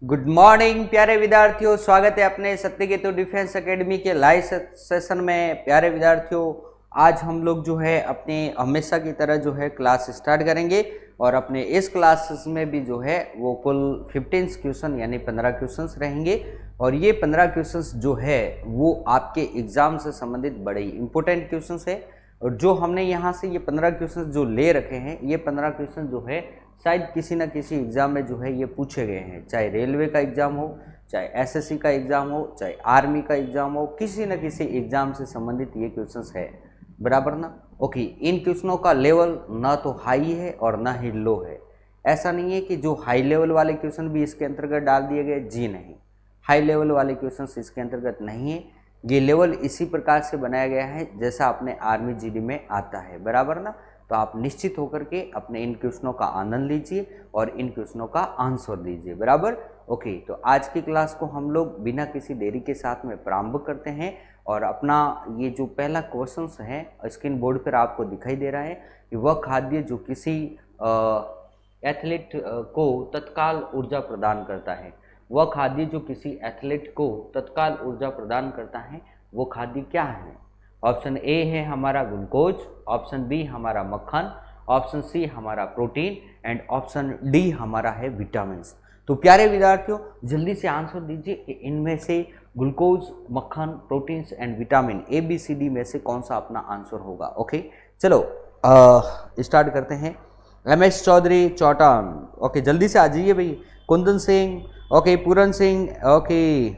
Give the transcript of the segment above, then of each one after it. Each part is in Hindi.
गुड मॉर्निंग प्यारे विद्यार्थियों, स्वागत है अपने सत्यकेतु डिफेंस एकेडमी के लाइव सेशन में। प्यारे विद्यार्थियों, आज हम लोग जो है अपने हमेशा की तरह जो है क्लास स्टार्ट करेंगे और अपने इस क्लासेस में भी जो है वो कुल 15 क्वेश्चन यानी 15 क्वेश्चंस रहेंगे और ये 15 क्वेश्चंस जो है वो आपके एग्जाम से संबंधित बड़े ही इंपॉर्टेंट क्वेश्चंस है। और जो हमने यहाँ से ये 15 क्वेश्चंस जो ले रखे हैं, ये 15 क्वेश्चन जो है शायद किसी न किसी एग्जाम में जो है ये पूछे गए हैं, चाहे रेलवे का एग्जाम हो, चाहे एसएससी का एग्जाम हो, चाहे आर्मी का एग्जाम हो, किसी न किसी एग्जाम से संबंधित ये क्वेश्चंस है, बराबर ना। ओके, इन क्वेश्चनों का लेवल ना तो हाई है और ना ही लो है। ऐसा नहीं है कि जो हाई लेवल वाले क्वेश्चन भी इसके अंतर्गत डाल दिए गए, जी नहीं, हाई लेवल वाले क्वेश्चन इसके अंतर्गत नहीं है। ये लेवल इसी प्रकार से बनाया गया है जैसा अपने आर्मी जीडी में आता है, बराबर ना। तो आप निश्चित होकर के अपने इन क्वेश्चनों का आनंद लीजिए और इन क्वेश्चनों का आंसर दीजिए, बराबर। ओके, तो आज की क्लास को हम लोग बिना किसी देरी के साथ में प्रारंभ करते हैं और अपना ये जो पहला क्वेश्चन है स्क्रीन बोर्ड पर आपको दिखाई दे रहा है कि वह खाद्य जो किसी एथलीट को तत्काल ऊर्जा प्रदान करता है, वह खाद्य जो किसी एथलीट को तत्काल ऊर्जा प्रदान करता है वो खाद्य क्या है। ऑप्शन ए है हमारा ग्लूकोज, ऑप्शन बी हमारा मक्खन, ऑप्शन सी हमारा प्रोटीन एंड ऑप्शन डी हमारा है विटामिन। तो प्यारे विद्यार्थियों, जल्दी से आंसर दीजिए कि इनमें से ग्लूकोज, मक्खन, प्रोटीन्स एंड विटामिन ABCD में से कौन सा अपना आंसर होगा। ओके, चलो स्टार्ट करते हैं। MS चौधरी चौटान, ओके जल्दी से आ जाइए भाई। कुंदन सिंह, ओके पूरन सिंह, ओके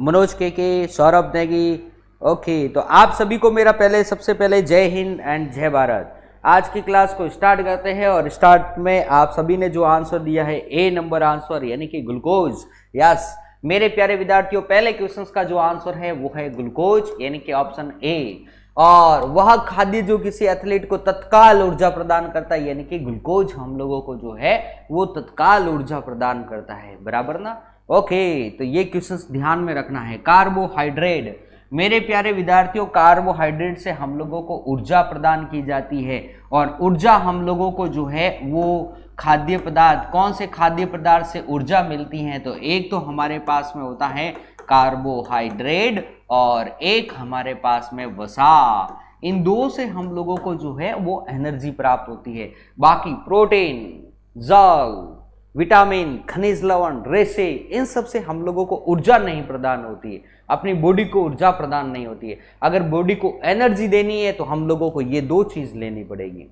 मनोज के, सौरभ नेगी, ओके। तो आप सभी को मेरा सबसे पहले जय हिंद एंड जय भारत। आज की क्लास को स्टार्ट करते हैं और स्टार्ट में आप सभी ने जो आंसर दिया है ए नंबर आंसर यानी कि ग्लूकोज। यस मेरे प्यारे विद्यार्थियों, पहले क्वेश्चन का जो आंसर है वो है ग्लूकोज यानी कि ऑप्शन ए। और वह खाद्य जो किसी एथलीट को तत्काल ऊर्जा प्रदान करता है यानी कि ग्लूकोज हम लोगों को जो है वो तत्काल ऊर्जा प्रदान करता है, बराबर ना। ओके, तो ये क्वेश्चन ध्यान में रखना है। कार्बोहाइड्रेट, मेरे प्यारे विद्यार्थियों, कार्बोहाइड्रेट से हम लोगों को ऊर्जा प्रदान की जाती है और ऊर्जा हम लोगों को जो है वो खाद्य पदार्थ, कौन से खाद्य पदार्थ से ऊर्जा मिलती है, तो एक तो हमारे पास में होता है कार्बोहाइड्रेट और एक हमारे पास में वसा। इन दो से हम लोगों को जो है वो एनर्जी प्राप्त होती है। बाकी प्रोटीन, जल, विटामिन, खनिज लवण, रेशे, इन सब से हम लोगों को ऊर्जा नहीं प्रदान होती है, अपनी बॉडी को ऊर्जा प्रदान नहीं होती है। अगर बॉडी को एनर्जी देनी है तो हम लोगों को ये दो चीज लेनी पड़ेगी,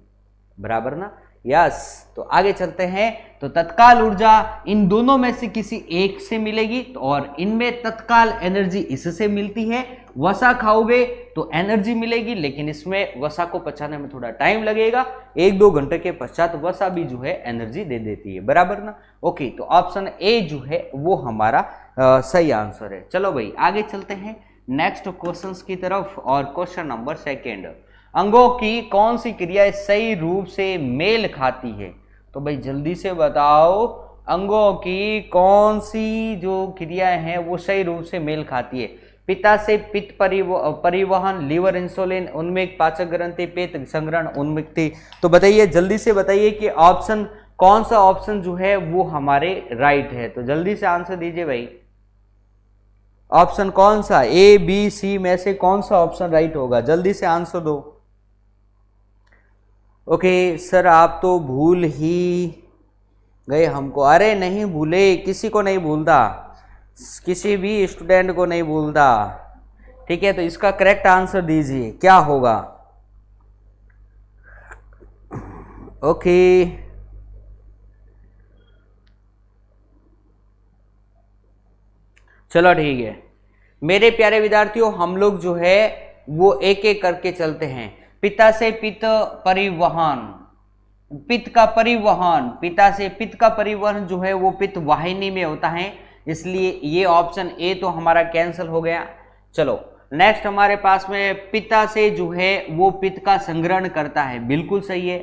बराबर ना। यस, तो आगे चलते हैं। तो तत्काल ऊर्जा इन दोनों में से किसी एक से मिलेगी और इनमें तत्काल एनर्जी इससे मिलती है। वसा खाओगे तो एनर्जी मिलेगी, लेकिन इसमें वसा को पचाने में थोड़ा टाइम लगेगा, 1-2 घंटे के पश्चात वसा भी जो है एनर्जी दे देती है, बराबर ना। ओके, तो ऑप्शन ए जो है वो हमारा सही आंसर है। चलो भाई आगे चलते हैं नेक्स्ट क्वेश्चंस की तरफ। और क्वेश्चन नंबर 2, अंगों की कौन सी क्रिया सही रूप से मेल खाती है। तो भाई जल्दी से बताओ, अंगों की कौन सी जो क्रियाएं हैं वो सही रूप से मेल खाती है। पित्त से पित्त परिवहन, लीवर इंसुलिन, उन्मेक पाचक ग्रंथि, पित्त संग्रहण, उन्मुक्ति। तो बताइए, जल्दी से बताइए कि ऑप्शन कौन सा ऑप्शन जो है वो हमारे राइट है। तो जल्दी से आंसर दीजिए भाई, ऑप्शन कौन सा, ABC में से कौन सा ऑप्शन राइट होगा, जल्दी से आंसर दो। ओके सर, आप तो भूल ही गए हमको। अरे नहीं भूले, किसी को नहीं भूलता, किसी भी स्टूडेंट को नहीं भूलता, ठीक है। तो इसका करेक्ट आंसर दीजिए, क्या होगा। ओके, चलो ठीक है मेरे प्यारे विद्यार्थियों, हम लोग जो है वो एक एक करके चलते हैं। पिता से पित्त परिवहन, पित्त का परिवहन, पिता से पित्त का परिवहन जो है वो पित्त वाहिनी में होता है, इसलिए ये ऑप्शन ए तो हमारा कैंसिल हो गया। चलो नेक्स्ट हमारे पास में पिता से जो है वो पित्त का संग्रहण करता है, बिल्कुल सही है।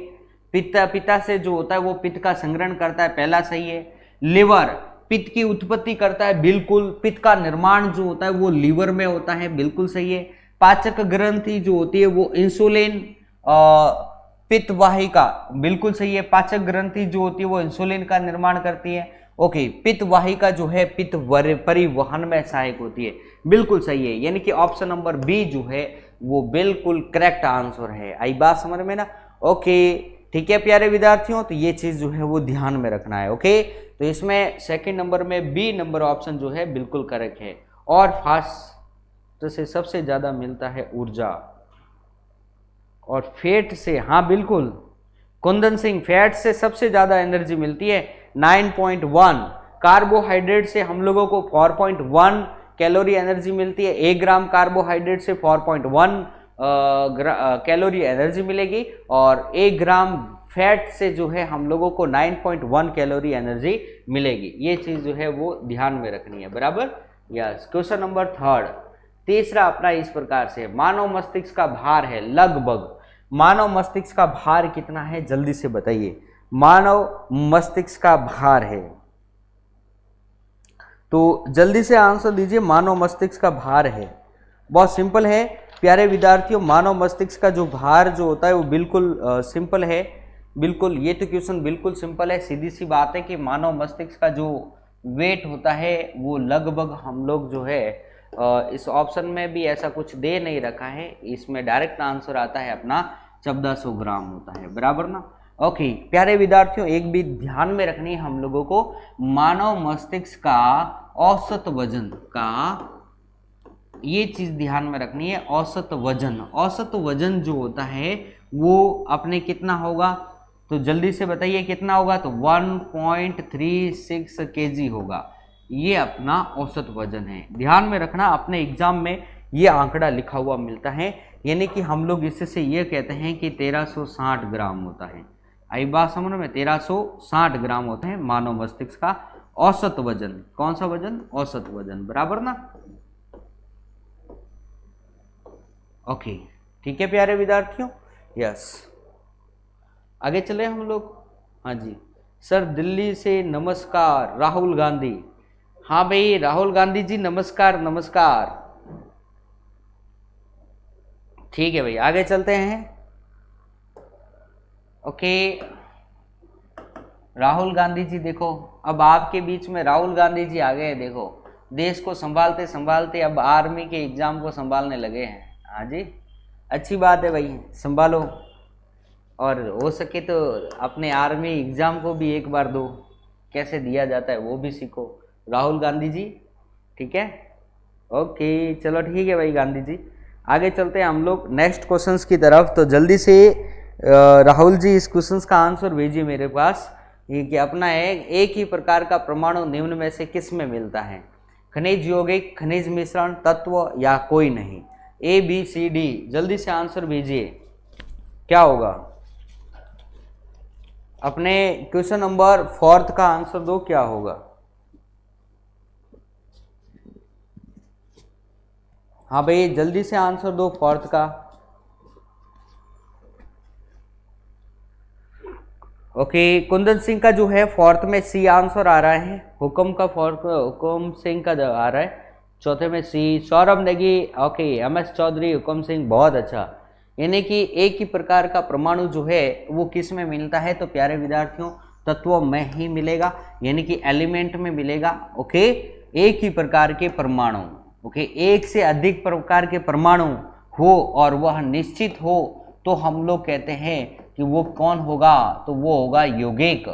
पिता से जो होता है वो पित्त का संग्रहण करता है, पहला सही है। लिवर पित्त की उत्पत्ति करता है, बिल्कुल। पित्त का निर्माण जो होता है वो लीवर में होता है, बिल्कुल सही है। पाचक ग्रंथि जो होती है वो इंसुलिन पित्तवाहिका, बिल्कुल सही है। पाचक ग्रंथि जो होती है वो इंसुलिन का निर्माण करती है। ओके, पित्तवाहिका जो है पित्त परिवहन में सहायक होती है, बिल्कुल सही है। यानी कि ऑप्शन नंबर बी जो है वो बिल्कुल करेक्ट आंसर है। आई बात समझ में ना? ओके, ठीक है प्यारे विद्यार्थियों, तो ये चीज जो है वो ध्यान में रखना है। ओके, तो इसमें सेकंड नंबर में बी नंबर ऑप्शन जो है बिल्कुल करेक्ट है। और फास्ट से सबसे ज्यादा मिलता है ऊर्जा, और फैट से, हाँ बिल्कुल कुंदन सिंह, फैट से सबसे ज्यादा एनर्जी मिलती है 9.1। कार्बोहाइड्रेट से हम लोगों को 4.1 कैलोरी एनर्जी मिलती है। 1 ग्राम कार्बोहाइड्रेट से 4.1 कैलोरी एनर्जी मिलेगी, और 1 ग्राम फैट से जो है हम लोगों को 9.1 कैलोरी एनर्जी मिलेगी। ये चीज जो है वो ध्यान में रखनी है, बराबर। यस, क्वेश्चन नंबर थर्ड, तीसरा अपना इस प्रकार से, मानव मस्तिष्क का भार है लगभग, मानव मस्तिष्क का भार कितना है जल्दी से बताइए। मानव मस्तिष्क का भार है, तो जल्दी से आंसर दीजिए। मानव मस्तिष्क का भार है, बहुत सिंपल है प्यारे विद्यार्थियों। मानव मस्तिष्क का जो भार जो होता है वो बिल्कुल सिंपल है, बिल्कुल। ये तो क्वेश्चन बिल्कुल सिंपल है, सीधी सी बात है कि मानव मस्तिष्क का जो वेट होता है वो लगभग हम लोग जो है इस ऑप्शन में भी ऐसा कुछ दे नहीं रखा है, इसमें डायरेक्ट आंसर आता है अपना 1400 ग्राम होता है, बराबर ना। ओके प्यारे विद्यार्थियों, एक भी ध्यान में रखनी है हम लोगों को, मानव मस्तिष्क का औसत वजन का, ये चीज ध्यान में रखनी है। औसत वजन, औसत वजन जो होता है वो अपने कितना होगा, तो जल्दी से बताइए कितना होगा। तो 1.36 केजी होगा, ये अपना औसत वजन है। ध्यान में रखना, अपने एग्जाम में ये आंकड़ा लिखा हुआ मिलता है, यानी कि हम लोग इससे ये कहते हैं कि 1360 ग्राम होता है। आई बात समझ में? 1360 ग्राम होता है मानव मस्तिष्क का औसत वजन। कौन सा वजन? औसत वजन, बराबर ना। ओके ठीक है प्यारे विद्यार्थियों। यस, आगे चले हम लोग। हाँ जी सर, दिल्ली से नमस्कार राहुल गांधी। हाँ भाई राहुल गांधी जी नमस्कार नमस्कार। ठीक है भाई, आगे चलते हैं। ओके राहुल गांधी जी, देखो अब आपके बीच में राहुल गांधी जी आ गए। देखो देश को संभालते संभालते अब आर्मी के एग्जाम को संभालने लगे हैं। हाँ जी, अच्छी बात है भाई, संभालो, और हो सके तो अपने आर्मी एग्जाम को भी एक बार दो, कैसे दिया जाता है वो भी सीखो राहुल गांधी जी, ठीक है। ओके चलो ठीक है भाई गांधी जी, आगे चलते हैं हम लोग नेक्स्ट क्वेश्चंस की तरफ। तो जल्दी से राहुल जी इस क्वेश्चंस का आंसर भेजिए मेरे पास। ये कि अपना है, एक ही प्रकार का परमाणु निम्न में से किस में मिलता है? खनिज यौगिक, खनिज मिश्रण, तत्व या कोई नहीं? ए बी सी डी, जल्दी से आंसर भेजिए, क्या होगा? अपने क्वेश्चन नंबर 4 का आंसर दो, क्या होगा? हाँ भाई जल्दी से आंसर दो 4 का। ओके कुंदन सिंह का जो है 4 में सी आंसर आ रहा है। हुक्म का 4, हुक्म सिंह का आ रहा है 4 में सी। सौरभ नेगी, ओके MS चौधरी, हुक्म सिंह, बहुत अच्छा। यानी कि एक ही प्रकार का परमाणु जो है वो किस में मिलता है? तो प्यारे विद्यार्थियों तत्वों में ही मिलेगा, यानी कि एलिमेंट में मिलेगा। ओके, एक ही प्रकार के परमाणु, ओके एक से अधिक प्रकार के परमाणु हो और वह निश्चित हो तो हम लोग कहते हैं कि वो कौन होगा? तो वो होगा यौगिक।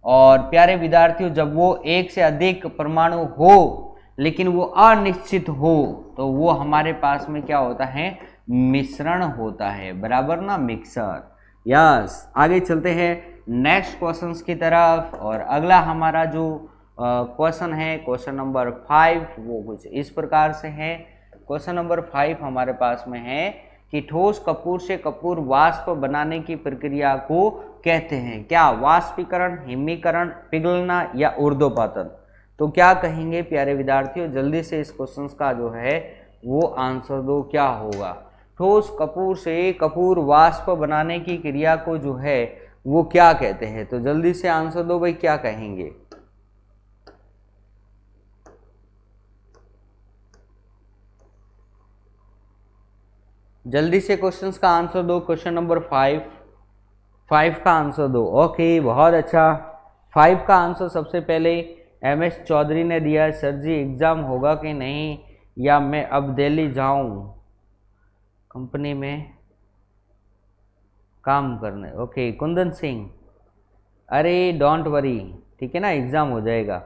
और प्यारे विद्यार्थियों जब वो एक से अधिक परमाणु हो लेकिन वो अनिश्चित हो तो वो हमारे पास में क्या होता है? मिश्रण होता है, बराबर ना, मिक्सर। यस, आगे चलते हैं नेक्स्ट क्वेश्चंस की तरफ। और अगला हमारा जो क्वेश्चन है क्वेश्चन नंबर 5, वो कुछ इस प्रकार से है। क्वेश्चन नंबर 5 हमारे पास में है कि ठोस कपूर से कपूर वाष्प बनाने की प्रक्रिया को कहते हैं क्या? वाष्पीकरण, हिमीकरण, पिघलना या ऊर्ध्वपातन? तो क्या कहेंगे प्यारे विद्यार्थियों? जल्दी से इस क्वेश्चन का जो है वो आंसर दो, क्या होगा? ठोस कपूर से कपूर वाष्प बनाने की क्रिया को जो है वो क्या कहते हैं? तो जल्दी से आंसर दो भाई, क्या कहेंगे? जल्दी से क्वेश्चंस का आंसर दो। क्वेश्चन नंबर 5 का आंसर दो। ओके, बहुत अच्छा। 5 का आंसर सबसे पहले MS चौधरी ने दिया। सर जी एग्ज़ाम होगा कि नहीं, या मैं अब दिल्ली जाऊं कंपनी में काम करने। ओके, कुंदन सिंह, अरे डोंट वरी, ठीक है ना, एग्ज़ाम हो जाएगा,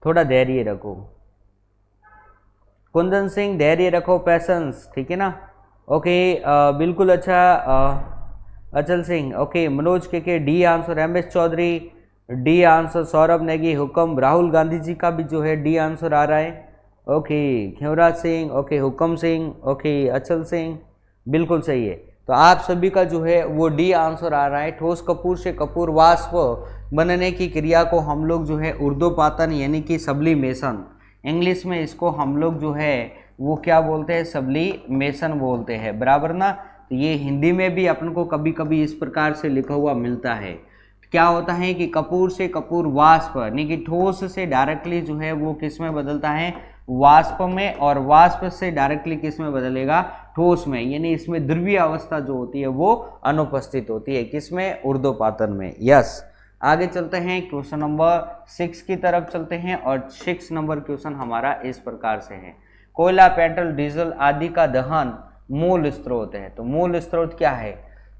थोड़ा धैर्य रखो। कुंदन सिंह धैर्य रखो, पैसेंस, ठीक है ना। ओके, बिल्कुल अच्छा। अचल सिंह, ओके। मनोज के D answer. MS Chaudhary D answer. Saurabh Negi हुक्म। राहुल गांधी जी का भी जो है डी आंसर आ रहा है। Okay, Khevraj Singh, okay. Hukam Singh, okay. अचल सिंह, बिल्कुल सही है। तो आप सभी का जो है वो डी आंसर आ रहा है। ठोस कपूर से कपूर वाष्प बनने की क्रिया को हम लोग जो है ऊर्ध्वपातन यानी कि सब्लिमेशन, इंग्लिश में इसको हम लोग जो है वो क्या बोलते हैं, सब्लिमेशन बोलते हैं, बराबर ना। तो ये हिंदी में भी अपन को कभी कभी इस प्रकार से लिखा हुआ मिलता है। क्या होता है कि कपूर से कपूर वाष्प यानी कि ठोस से डायरेक्टली जो है वो किस में बदलता है, वाष्प में, और वाष्प से डायरेक्टली किस में बदलेगा, ठोस में। यानी इसमें ध्रुवीय अवस्था जो होती है वो अनुपस्थित होती है, किसमें, ऊर्ध्वपातन में। यस, आगे चलते हैं क्वेश्चन नंबर 6 की तरफ चलते हैं। और 6 नंबर क्वेश्चन हमारा इस प्रकार से है। कोयला, पेट्रोल, डीजल आदि का दहन मूल स्रोत है। तो मूल स्रोत क्या है,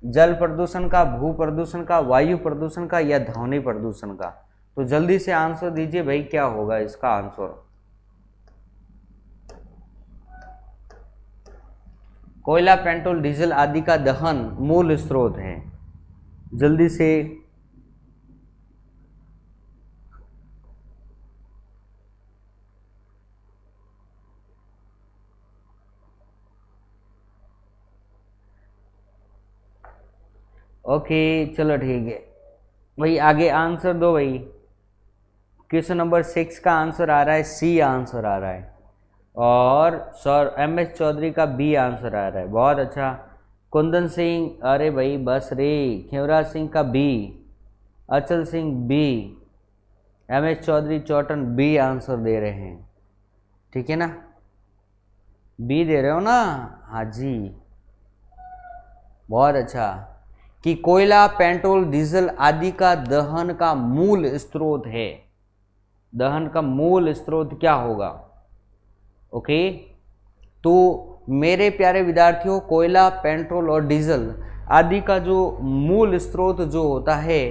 जल प्रदूषण का, भू प्रदूषण का, वायु प्रदूषण का, या ध्वनि प्रदूषण का। तो जल्दी से आंसर दीजिए भाई, क्या होगा इसका आंसर। कोयला, पेट्रोल, डीजल आदि का दहन मूल स्रोत है, जल्दी से। ओके, चलो ठीक है भाई, आगे आंसर दो भाई। क्वेश्चन नंबर 6 का आंसर आ रहा है सी आंसर आ रहा है, और सर MS चौधरी का बी आंसर आ रहा है। बहुत अच्छा। कुंदन सिंह, अरे भाई बस रे। खेवराज सिंह का B, Achal Singh B, MS Chaudhary Chautan B answer दे रहे हैं, ठीक है ना, बी दे रहे हो ना, हाँ जी, बहुत अच्छा। कि कोयला, पेट्रोल, डीजल आदि का दहन का मूल स्रोत है। दहन का मूल स्रोत क्या होगा, ओके। तो मेरे प्यारे विद्यार्थियों, कोयला, पेट्रोल और डीजल आदि का जो मूल स्रोत जो होता है,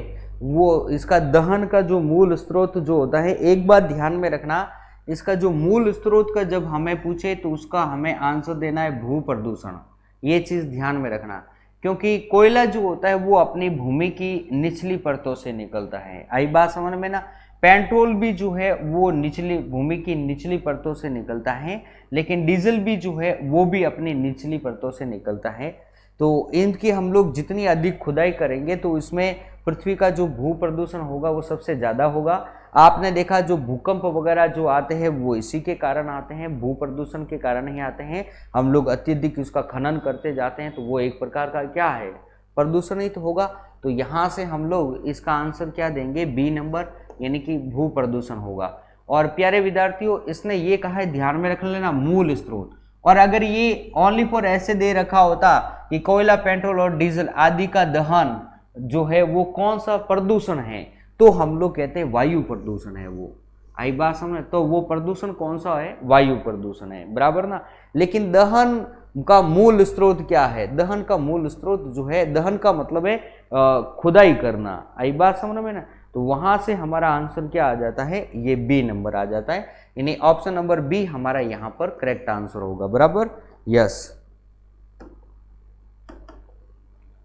वो इसका दहन का जो मूल स्रोत जो होता है, एक बात ध्यान में रखना, इसका जो मूल स्रोत का जब हमें पूछे तो उसका हमें आंसर देना है भू प्रदूषण। ये चीज़ ध्यान में रखना, क्योंकि कोयला जो होता है वो अपनी भूमि की निचली परतों से निकलता है। आई बात समझ में ना। पेट्रोल भी जो है वो निचली भूमि की निचली परतों से निकलता है, लेकिन डीजल भी जो है वो भी अपनी निचली परतों से निकलता है। तो इनकी हम लोग जितनी अधिक खुदाई करेंगे तो इसमें पृथ्वी का जो भू प्रदूषण होगा वो सबसे ज़्यादा होगा। आपने देखा जो भूकंप वगैरह जो आते हैं वो इसी के कारण आते हैं, भू प्रदूषण के कारण ही आते हैं। हम लोग अत्यधिक उसका खनन करते जाते हैं तो वो एक प्रकार का क्या है, प्रदूषण ही तो होगा। तो यहाँ से हम लोग इसका आंसर क्या देंगे, बी नंबर, यानी कि भू प्रदूषण होगा। और प्यारे विद्यार्थियों, इसने ये कहा है ध्यान में रख लेना मूल स्रोत। और अगर ये ओनली फॉर ऐसे दे रखा होता कि कोयला, पेट्रोल और डीजल आदि का दहन जो है वो कौन सा प्रदूषण है, तो हम लोग कहते हैं वायु प्रदूषण है वो। आई बात समझ। तो वो प्रदूषण कौन सा है, वायु प्रदूषण है, बराबर ना। लेकिन दहन का मूल स्रोत क्या है, दहन का मूल स्रोत जो है, दहन का मतलब है खुदाई करना। आई बात समझ में ना। तो वहां से हमारा आंसर क्या आ जाता है, ये बी नंबर आ जाता है, यानी ऑप्शन नंबर बी हमारा यहां पर करेक्ट आंसर होगा, बराबर। यस,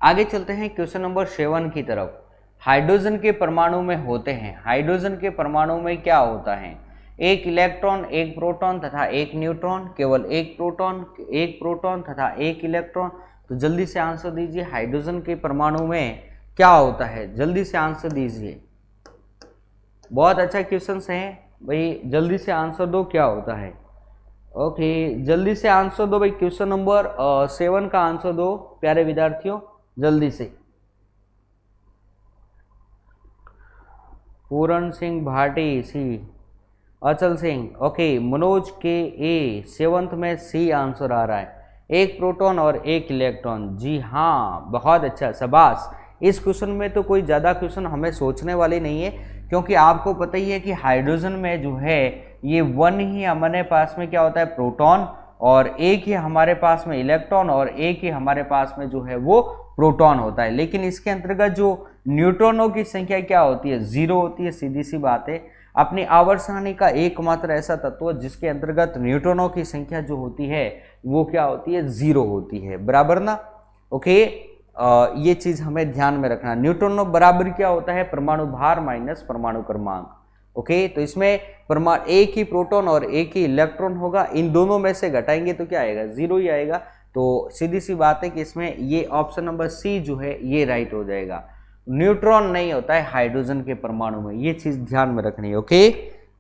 आगे चलते हैं क्वेश्चन नंबर 7 की तरफ। हाइड्रोजन के परमाणु में होते हैं, हाइड्रोजन के परमाणु में क्या होता है, एक इलेक्ट्रॉन, एक प्रोटॉन तथा एक न्यूट्रॉन, केवल एक प्रोटॉन तथा एक इलेक्ट्रॉन। तो जल्दी से आंसर दीजिए, हाइड्रोजन के परमाणु में क्या होता है, जल्दी से आंसर दीजिए। बहुत अच्छा क्वेश्चन है भाई, जल्दी से आंसर दो, क्या होता है। ओके, जल्दी से आंसर दो भाई, क्वेश्चन नंबर 7 का आंसर दो प्यारे विद्यार्थियों, जल्दी से। पूरन सिंह भाटी सी, अचल सिंह, ओके। मनोज के ए 7th में सी आंसर आ रहा है। एक प्रोटॉन और एक इलेक्ट्रॉन। जी हाँ, बहुत अच्छा, शाबाश। इस क्वेश्चन में तो कोई ज़्यादा क्वेश्चन हमें सोचने वाली नहीं है, क्योंकि आपको पता ही है कि हाइड्रोजन में जो है ये वन ही हमारे पास में क्या होता है, प्रोटॉन, और एक ही हमारे पास में इलेक्ट्रॉन, और एक ही हमारे पास में जो है वो प्रोटॉन होता है। लेकिन इसके अंतर्गत जो न्यूट्रॉनों की संख्या क्या होती है, 0 होती है, सीधी सी बात है। अपनी आवर्त सारणी का एकमात्र ऐसा तत्व जिसके अंतर्गत न्यूट्रॉनों की संख्या जो होती है वो क्या होती है, 0 होती है, बराबर ना। ओके, ये चीज हमें ध्यान में रखना। न्यूट्रॉनों बराबर क्या होता है, परमाणु भार माइनस परमाणु क्रमांक। ओके, तो इसमें एक ही प्रोटॉन और एक ही इलेक्ट्रॉन होगा, इन दोनों में से घटाएंगे तो क्या आएगा, 0 ही आएगा। तो सीधी सी बात है कि इसमें ये ऑप्शन नंबर सी जो है ये राइट हो जाएगा। न्यूट्रॉन नहीं होता है हाइड्रोजन के परमाणु में, ये चीज ध्यान में रखनी है। ओके,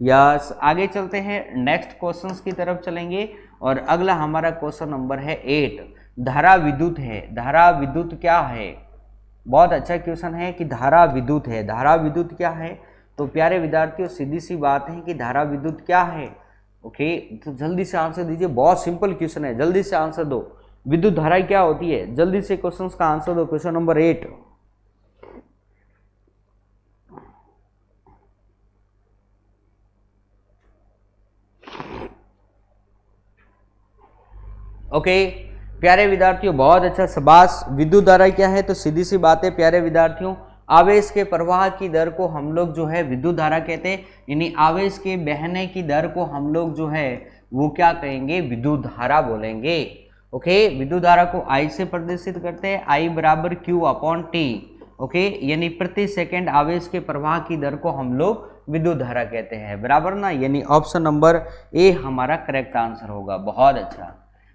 यस, आगे चलते हैं, नेक्स्ट क्वेश्चंस की तरफ चलेंगे, और अगला हमारा क्वेश्चन नंबर है 8। धारा विद्युत है, धारा विद्युत क्या है। बहुत अच्छा क्वेश्चन है कि धारा विद्युत है, धारा विद्युत क्या है। तो प्यारे विद्यार्थियों, सीधी सी बात है कि धारा विद्युत क्या है। ओके, तो जल्दी से आंसर दीजिए, बहुत सिंपल क्वेश्चन है, जल्दी से आंसर दो। विद्युत धारा क्या होती है, जल्दी से क्वेश्चंस का आंसर दो। Question number 8। ओके, प्यारे विद्यार्थियों, बहुत अच्छा, शाबाश। विद्युत धारा क्या है, तो सीधी सी बात है प्यारे विद्यार्थियों, आवेश के प्रवाह की दर को हम लोग जो है विद्युत धारा कहते हैं, यानी आवेश के बहने की दर को हम लोग जो है वो क्या कहेंगे, विद्युत धारा बोलेंगे। ओके, विद्युत धारा को आई से प्रदर्शित करते हैं, आई बराबर क्यू अपॉन टी। ओके, यानी प्रति सेकंड आवेश के प्रवाह की दर को हम लोग विद्युत धारा कहते हैं, बराबर ना। यानी ऑप्शन नंबर ए हमारा करेक्ट आंसर होगा। बहुत अच्छा,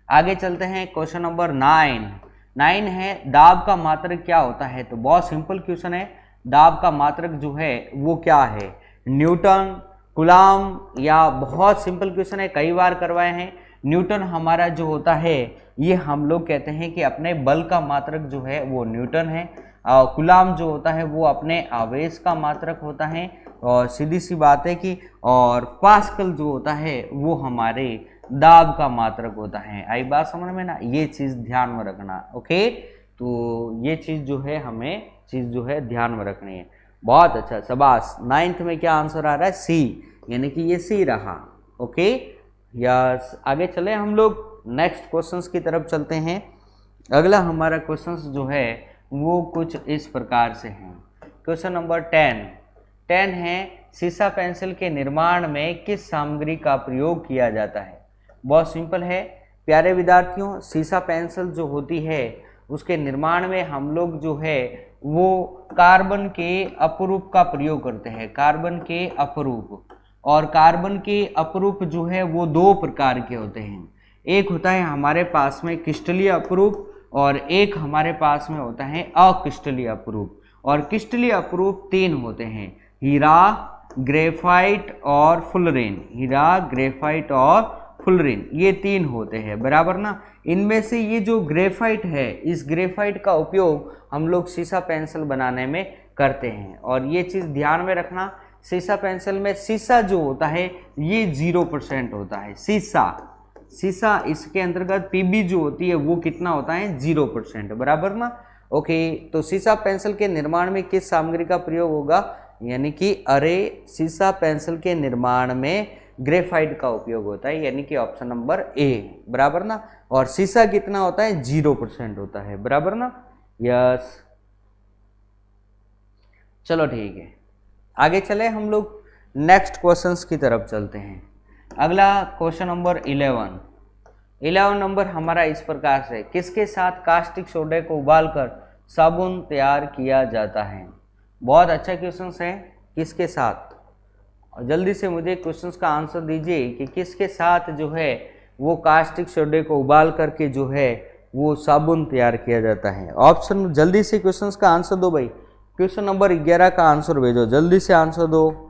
आगे चलते हैं, क्वेश्चन नंबर 9 है, दाब का मात्रक क्या होता है। तो बहुत सिंपल क्वेश्चन है, दाब का मात्रक जो है वो क्या है, न्यूटन, कूलाम, या बहुत सिंपल क्वेश्चन है, कई बार करवाए हैं। न्यूटन हमारा जो होता है ये हम लोग कहते हैं कि अपने बल का मात्रक जो है वो न्यूटन है। कूलाम जो होता है वो अपने आवेश का मात्रक होता है, और सीधी सी बात है कि, और पास्कल जो होता है वो हमारे दाब का मात्रक होता है। आई बात समझ में ना, ये चीज ध्यान में रखना। ओके, तो ये चीज जो है हमें चीज जो है ध्यान में रखनी है। बहुत अच्छा, शाबाश। 9th में क्या आंसर आ रहा है, सी, यानी कि ये सी रहा। ओके, यस, आगे चले हम लोग, नेक्स्ट क्वेश्चंस की तरफ चलते हैं। अगला हमारा क्वेश्चंस जो है वो कुछ इस प्रकार से है। क्वेश्चन नंबर 10 है, सीसा पेंसिल के निर्माण में किस सामग्री का प्रयोग किया जाता है। बहुत सिंपल है प्यारे विद्यार्थियों, सीसा पेंसिल जो होती है उसके निर्माण में हम लोग जो है वो कार्बन के अपरूप का प्रयोग करते हैं, कार्बन के अपरूप। और कार्बन के अपरूप जो है वो 2 प्रकार के होते हैं, एक होता है हमारे पास में क्रिस्टलीय अपरूप, और एक हमारे पास में होता है अक्रिस्टलीय अपरूप। और क्रिस्टलीय अपरूप 3 होते हैं, हीरा, ग्रेफाइट और फुलरेन। हीरा, ग्रेफाइट और फुलरेन, ये 3 होते हैं, बराबर ना। इनमें से ये जो ग्रेफाइट है, इस ग्रेफाइट का उपयोग हम लोग सीसा पेंसिल बनाने में करते हैं। और ये चीज़ ध्यान में रखना, सीसा पेंसिल में सीसा जो होता है ये 0% होता है। सीसा इसके अंतर्गत पीबी जो होती है वो कितना होता है, 0%, बराबर ना। ओके, तो सीसा पेंसिल के निर्माण में किस सामग्री का प्रयोग होगा, यानी कि सीसा पेंसिल के निर्माण में ग्रेफाइट का उपयोग होता है, यानी कि ऑप्शन नंबर ए, बराबर ना। और सीसा कितना होता है, 0% होता है, बराबर ना। यस, चलो ठीक है, आगे चले हम लोग, नेक्स्ट क्वेश्चंस की तरफ चलते हैं। अगला क्वेश्चन नंबर 11 नंबर हमारा इस प्रकार से, किसके साथ कास्टिक सोडे को उबालकर साबुन तैयार किया जाता है। बहुत अच्छा क्वेश्चन है, किसके साथ, और जल्दी से मुझे क्वेश्चंस का आंसर दीजिए कि किसके साथ जो है वो कास्टिक सोडे को उबाल करके जो है वो साबुन तैयार किया जाता है। ऑप्शन, जल्दी से क्वेश्चंस का आंसर दो भाई, क्वेश्चन नंबर 11 का आंसर भेजो, जल्दी से आंसर दो।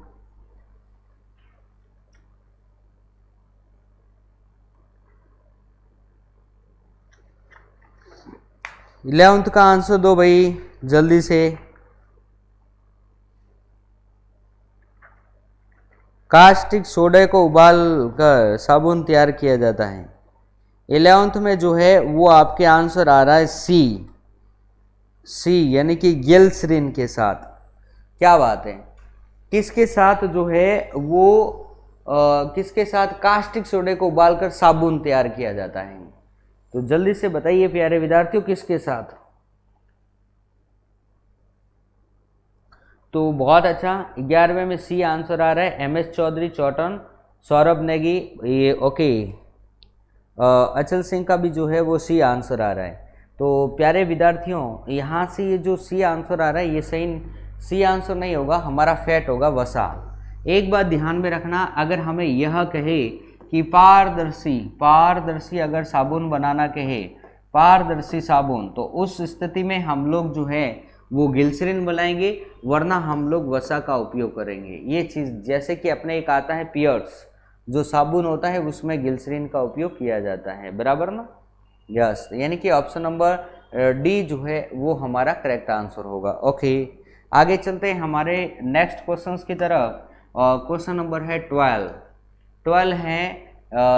11th का आंसर दो भाई जल्दी से। कास्टिक सोडे को उबाल कर साबुन तैयार किया जाता है। 11th में जो है वो आपके आंसर आ रहा है सी यानी कि ग्लिसरीन के साथ। क्या बात है, किसके साथ जो है वो किसके साथ कास्टिक सोडे को उबालकर साबुन तैयार किया जाता है। तो जल्दी से बताइए प्यारे विद्यार्थियों किसके साथ। तो बहुत अच्छा, 11वें में सी आंसर आ रहा है। MS चौधरी, चौटन, सौरभ नेगी, ये ओके। अचल सिंह का भी जो है वो सी आंसर आ रहा है। तो प्यारे विद्यार्थियों यहाँ से ये जो सी आंसर आ रहा है ये सही सी आंसर नहीं होगा, हमारा फैट होगा वसा। एक बात ध्यान में रखना, अगर हमें यह कहे कि पारदर्शी अगर साबुन बनाना कहे, पारदर्शी साबुन, तो उस स्थिति में हम लोग जो है वो ग्लिसरीन बनाएंगे, वरना हम लोग वसा का उपयोग करेंगे। ये चीज़ जैसे कि अपने एक आता है पियर्स, जो साबुन होता है उसमें ग्लिसरीन का उपयोग किया जाता है, बराबर ना। यस, यानी कि ऑप्शन नंबर डी जो है वो हमारा करेक्ट आंसर होगा। ओके, आगे चलते हैं हमारे नेक्स्ट क्वेश्चंस की तरफ। क्वेश्चन नंबर है 12 है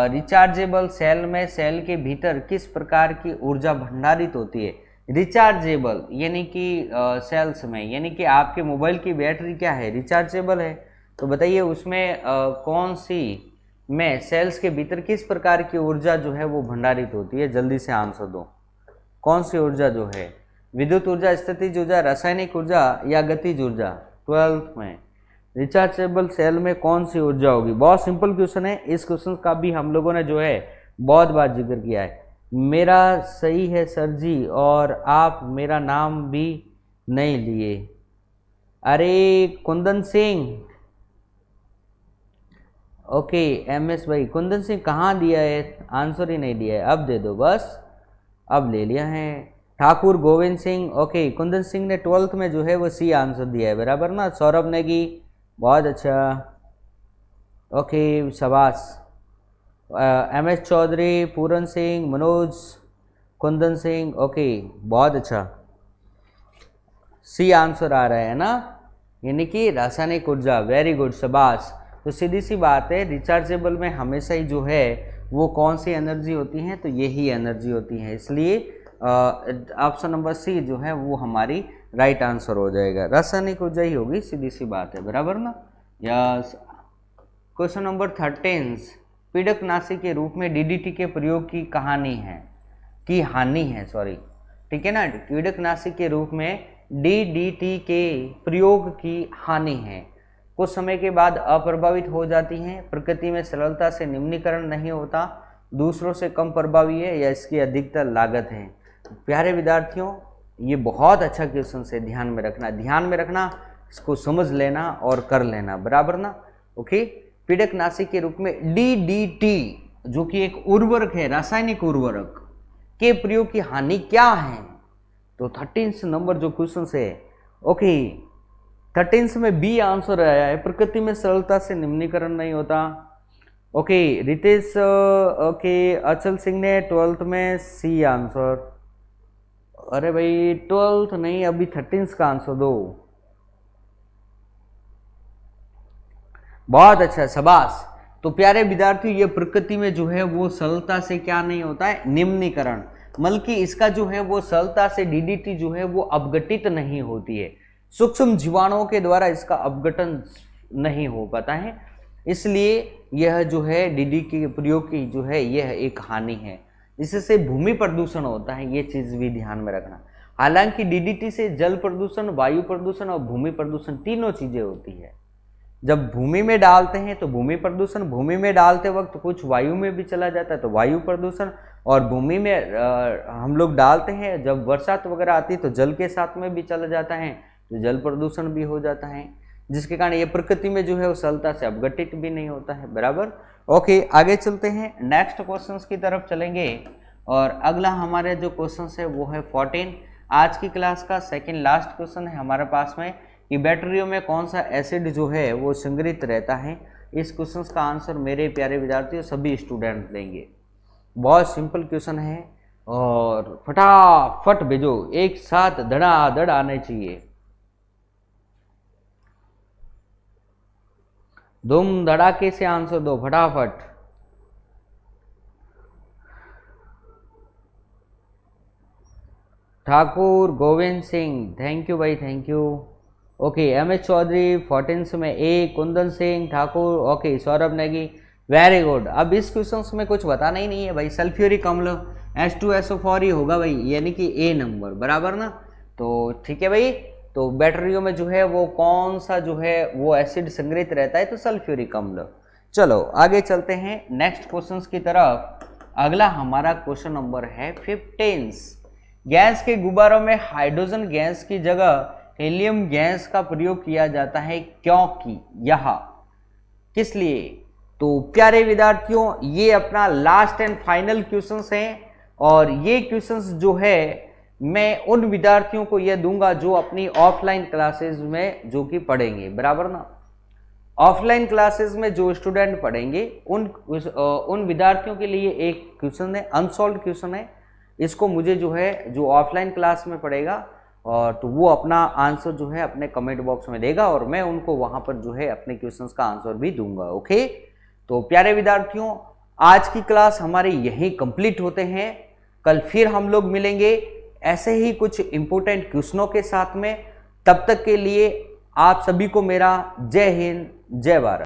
रिचार्जेबल सेल में सेल के भीतर किस प्रकार की ऊर्जा भंडारित होती है। रिचार्जेबल यानी कि सेल्स में, यानी कि आपके मोबाइल की बैटरी क्या है, रिचार्जेबल है। तो बताइए उसमें कौन सी में सेल्स के भीतर किस प्रकार की ऊर्जा जो है वो भंडारित होती है। जल्दी से आंसर दो, कौन सी ऊर्जा जो है, विद्युत ऊर्जा, स्थितिज ऊर्जा, रासायनिक ऊर्जा या गतिज ऊर्जा। 12th में रिचार्जेबल सेल में कौन सी ऊर्जा होगी। बहुत सिंपल क्वेश्चन है, इस क्वेश्चन का भी हम लोगों ने जो है बहुत बार जिक्र किया है। मेरा सही है सर जी, और आप मेरा नाम भी नहीं लिए। अरे कुंदन सिंह, ओके MS भाई, कुंदन सिंह कहाँ दिया है, आंसर ही नहीं दिया है, अब दे दो बस, अब ले लिया है। ठाकुर गोविंद सिंह, ओके, कुंदन सिंह ने 12th में जो है वो सी आंसर दिया है, बराबर ना। सौरभ नेगी, बहुत अच्छा, ओके शाबाश। MS चौधरी, पूरन सिंह, मनोज, कुंदन सिंह, ओके बहुत अच्छा, सी आंसर आ रहा है ना, यानी कि रासायनिक ऊर्जा। वेरी गुड, शाबाश। तो सीधी सी बात है, रिचार्जेबल में हमेशा ही जो है वो कौन सी एनर्जी होती है, तो यही एनर्जी होती है, इसलिए ऑप्शन नंबर सी जो है वो हमारी राइट आंसर हो जाएगा, रासायनिक ऊर्जा ही होगी, सीधी सी बात है, बराबर ना। यस, क्वेश्चन नंबर 13, पीड़कनाशी के रूप में DDT के प्रयोग की हानि है, सॉरी, ठीक है ना। पीड़कनाशी के रूप में DDT के प्रयोग की हानि है, कुछ समय के बाद अप्रभावित हो जाती हैं, प्रकृति में सरलता से निम्नीकरण नहीं होता, दूसरों से कम प्रभावी है, या इसकी अधिकतर लागत है। प्यारे विद्यार्थियों ये बहुत अच्छा क्वेश्चन है, ध्यान में रखना, इसको समझ लेना और कर लेना, बराबर ना। ओके, पीड़कनाशी के रूप में DDT जो कि एक उर्वरक है, रासायनिक उर्वरक के प्रयोग की हानि क्या है। तो 13 नंबर जो क्वेश्चन है, ओके 13 में बी आंसर आया है, प्रकृति में सरलता से निम्नीकरण नहीं होता। ओके रितेश, ओके अचल सिंह ने 12th में सी आंसर। अरे भाई 12th नहीं, अभी 13 का आंसर दो। बहुत अच्छा, शाबाश। तो प्यारे विद्यार्थियों ये प्रकृति में जो है वो सरलता से क्या नहीं होता है, निम्नीकरण, बल्कि इसका जो है वो सरलता से DDT जो है वो अपघटित नहीं होती है, सूक्ष्म जीवाणुओं के द्वारा इसका अपघटन नहीं हो पाता है, इसलिए यह जो है DDT के प्रयोग की जो है यह एक हानि है, इससे भूमि प्रदूषण होता है, ये चीज भी ध्यान में रखना। हालांकि DDT से जल प्रदूषण, वायु प्रदूषण और भूमि प्रदूषण तीनों चीजें होती है। जब भूमि में डालते हैं तो भूमि प्रदूषण, भूमि में डालते वक्त कुछ वायु में भी चला जाता है तो वायु प्रदूषण, और भूमि में हम लोग डालते हैं जब बरसात वगैरह आती है तो जल के साथ में भी चला जाता है तो जल प्रदूषण भी हो जाता है, जिसके कारण ये प्रकृति में जो है वो सरलता से अपघटित भी नहीं होता है, बराबर। ओके आगे चलते हैं, नेक्स्ट क्वेश्चंस की तरफ चलेंगे, और अगला हमारे जो क्वेश्चन है वो है 14। आज की क्लास का सेकेंड लास्ट क्वेश्चन है हमारे पास में कि बैटरियों में कौन सा एसिड जो है वो संग्रहित रहता है। इस क्वेश्चन का आंसर मेरे प्यारे विद्यार्थियों सभी स्टूडेंट देंगे, बहुत सिंपल क्वेश्चन है और फटाफट भेजो, एक साथ धड़ाधड़ आने चाहिए, धूम धड़ाके से आंसर दो फटाफट। ठाकुर गोविंद सिंह, थैंक यू भाई, thank you. Okay, M H Chaudhary 14 में A, Kundan Singh Thakur, okay, Saurabh Negi, very good. अब इस क्वेश्चन में कुछ बताना ही नहीं है भाई, सल्फ्यूरिक अम्ल H2SO4 ही होगा भाई, यानी कि ए नंबर, बराबर ना। तो ठीक है भाई, तो बैटरियों में जो है वो कौन सा जो है वो एसिड संग्रहित रहता है, तो सल्फ्यूरिक अम्ल। चलो आगे चलते हैं नेक्स्ट क्वेश्चन की तरफ। अगला हमारा क्वेश्चन नंबर है 15। गैस के गुब्बारों में हाइड्रोजन गैस की जगह हीलियम गैस का प्रयोग किया जाता है, क्योंकि यह किस लिए? तो प्यारे विद्यार्थियों, ये अपना लास्ट एंड फाइनल क्वेश्चंस हैं, और ये क्वेश्चंस जो है मैं उन विद्यार्थियों को यह दूंगा जो अपनी ऑफलाइन क्लासेस में जो कि पढ़ेंगे, बराबर ना। ऑफलाइन क्लासेस में जो स्टूडेंट पढ़ेंगे उन विद्यार्थियों के लिए एक क्वेश्चन है, अनसॉल्व क्वेश्चन है। इसको मुझे जो है जो ऑफलाइन क्लास में पढ़ेगा और तो वो अपना आंसर जो है अपने कमेंट बॉक्स में देगा, और मैं उनको वहां पर जो है अपने क्वेश्चंस का आंसर भी दूंगा। ओके, तो प्यारे विद्यार्थियों, आज की क्लास हमारे यहीं कंप्लीट होते हैं। कल फिर हम लोग मिलेंगे ऐसे ही कुछ इंपॉर्टेंट क्वेश्चनों के साथ में। तब तक के लिए आप सभी को मेरा जय हिंद, जय भारत।